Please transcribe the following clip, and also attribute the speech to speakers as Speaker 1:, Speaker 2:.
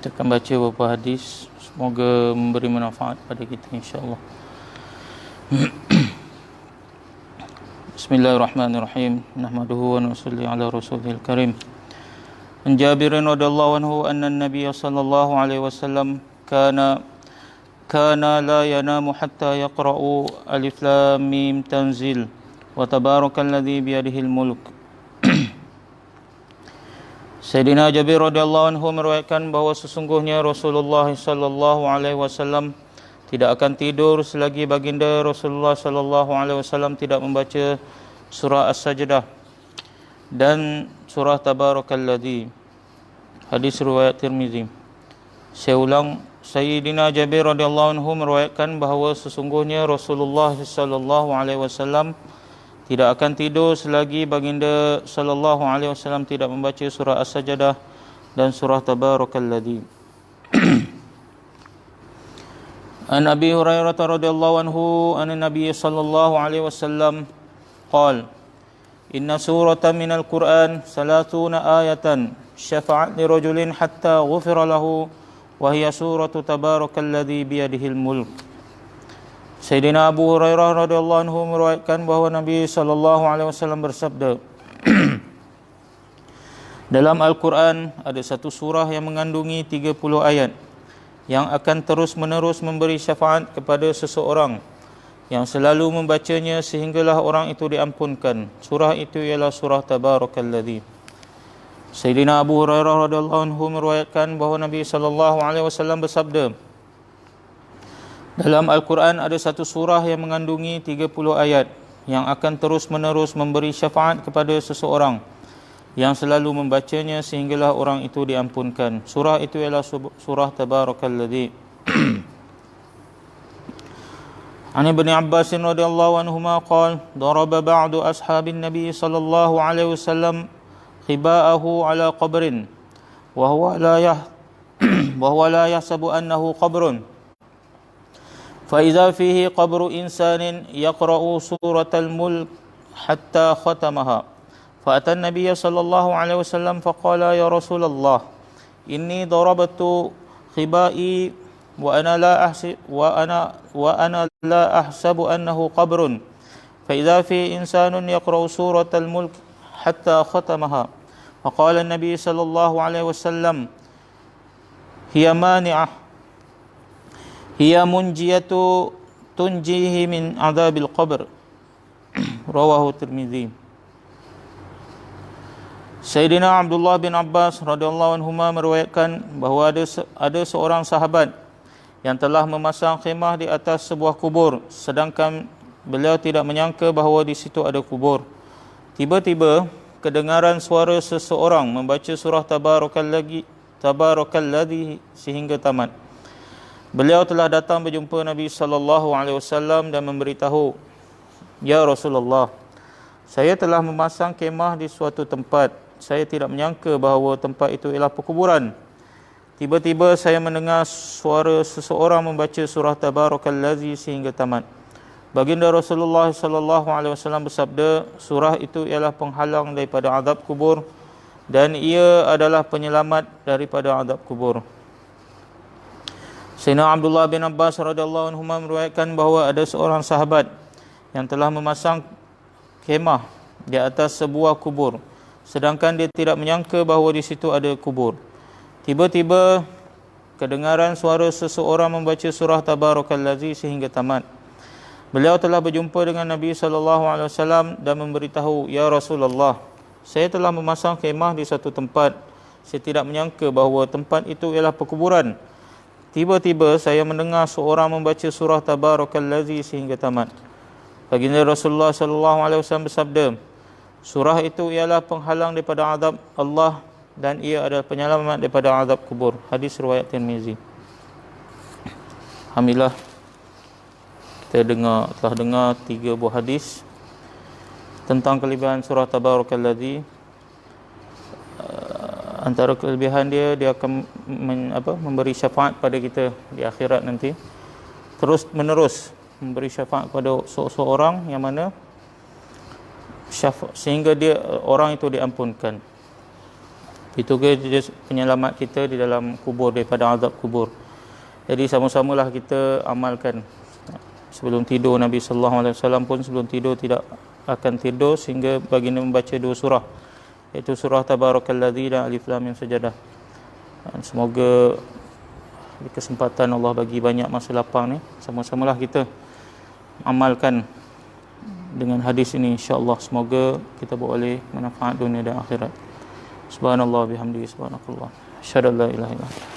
Speaker 1: Kita akan baca beberapa hadis, semoga memberi manfaat pada kita insya-Allah. Bismillahirrahmanirrahim. Nahmaduhu wa nusalli ala rasulil karim. An Jabir radhiyallahu anhu anna an-nabiy sallallahu alaihi wasallam kana la yanamu hatta yaqra'u alif lam mim tanzil wa tabarakalladzi biyadihil mulk. Sayyidina Jabir radhiyallahu anhu meriwayatkan bahawa sesungguhnya Rasulullah sallallahu alaihi wasallam tidak akan tidur selagi baginda Rasulullah sallallahu alaihi wasallam tidak membaca surah As-Sajdah dan surah Tabarakalladzi. Hadis riwayat Tirmizi. Saya ulang, Sayyidina Jabir radhiyallahu anhu meriwayatkan bahawa sesungguhnya Rasulullah sallallahu alaihi wasallam tidak akan tidur selagi baginda sallallahu alaihi wasallam tidak membaca surah As-Sajdah dan surah Tabarakalladzi. An Abi Hurairah radhiyallahu anhu anna Nabiy sallallahu alaihi wasallam qala inna suratan minal Qur'an 30 ayatan syafa'at li rajulin hatta ghufira lahu wa hiya suratu Tabarakalladzi biyadihil mulk. Sayyidina Abu Hurairah radhiyallahu anhu meriwayatkan bahawa Nabi sallallahu alaihi wasallam bersabda, dalam Al-Quran ada satu surah yang mengandungi 30 ayat yang akan terus-menerus memberi syafaat kepada seseorang yang selalu membacanya sehinggalah orang itu diampunkan. Surah itu ialah surah Tabarakalladzi. Sayyidina Abu Hurairah radhiyallahu anhu meriwayatkan bahawa Nabi sallallahu alaihi wasallam bersabda, dalam Al-Quran ada satu surah yang mengandungi 30 ayat yang akan terus-menerus memberi syafaat kepada seseorang yang selalu membacanya sehinggalah orang itu diampunkan. Surah itu ialah surah Tabarakalladzi. An Ibn Abbas radhiyallahu anhuma qala daraba ba'du ashabin Nabi sallallahu alaihi wasallam khiba'ahu ala qabrin wa huwa la yahsabu annahu qabrun. فإذا فيه قبر إنسان يقرأ سورة الملك حتى ختمها فأتى النبي صلى الله عليه وسلم فقال يا رسول الله إني ضربت خبائي وأنا لا أحسب أنه قبر فإذا فيه إنسان يقرأ سورة الملك حتى ختمها فقال النبي صلى الله عليه وسلم هي مانعة hiya munjiyatu tunjihi min adzabil qabr. Rawahu Tirmizi. Sayyidina Abdullah bin Abbas radhiyallahu anhuma meriwayatkan bahawa ada seorang sahabat yang telah memasang khemah di atas sebuah kubur sedangkan beliau tidak menyangka bahawa di situ ada kubur. Tiba-tiba kedengaran suara seseorang membaca surah Tabarakalladzi sehingga tamat. Beliau telah datang berjumpa Nabi sallallahu alaihi wasallam dan memberitahu, "Ya Rasulullah, saya telah memasang kemah di suatu tempat. Saya tidak menyangka bahawa tempat itu ialah perkuburan. Tiba-tiba saya mendengar suara seseorang membaca surah Tabarakalladzi sehingga tamat." Baginda Rasulullah sallallahu alaihi wasallam bersabda, surah itu ialah penghalang daripada azab kubur dan ia adalah penyelamat daripada azab kubur. Sayyidina Abdullah bin Abbas radhiyallahu anhu meriwayatkan bahawa ada seorang sahabat yang telah memasang kemah di atas sebuah kubur sedangkan dia tidak menyangka bahawa di situ ada kubur. Tiba-tiba kedengaran suara seseorang membaca surah Tabarakalladzi sehingga tamat. Beliau telah berjumpa dengan Nabi sallallahu alaihi wasallam dan memberitahu, "Ya Rasulullah, saya telah memasang kemah di satu tempat. Saya tidak menyangka bahawa tempat itu ialah perkuburan. Tiba-tiba saya mendengar seorang membaca surah Tabarakalladzi sehingga tamat." Baginda Rasulullah sallallahu alaihi wasallam bersabda, surah itu ialah penghalang daripada azab Allah dan ia adalah penyelamat daripada azab kubur. Hadis riwayat Tirmizi. Alhamdulillah, kita telah dengar 3 buah hadis tentang kelebihan surah Tabarakalladzi. Antara kelebihan dia akan memberi syafaat pada kita di akhirat nanti. Terus menerus memberi syafaat kepada seseorang yang mana sehingga orang itu diampunkan. Itu ke dia penyelamat kita di dalam kubur, daripada azab kubur. Jadi sama-samalah kita amalkan. Sebelum tidur, Nabi sallallahu alaihi wasallam pun sebelum tidur tidak akan tidur sehingga baginda membaca 2 surah, iaitu surah Tabarakalladzi dan Alif Lam Mim Sajadah. Dan semoga di kesempatan Allah bagi banyak masa lapang ni, sama-samalah kita amalkan dengan hadis ini, insya-Allah. Semoga kita boleh manfaat dunia dan akhirat. Subhanallah bihamdihi, subhanakallah, asyhadu an la ilaha illallah.